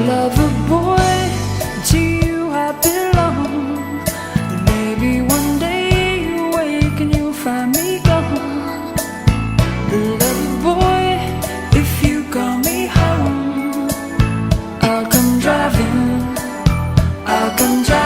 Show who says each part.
Speaker 1: Lover boy, to you I belong. Maybe one day you wake and you'll find me gone. Lover boy, if you call me home, I'll come driving, I'll come driving.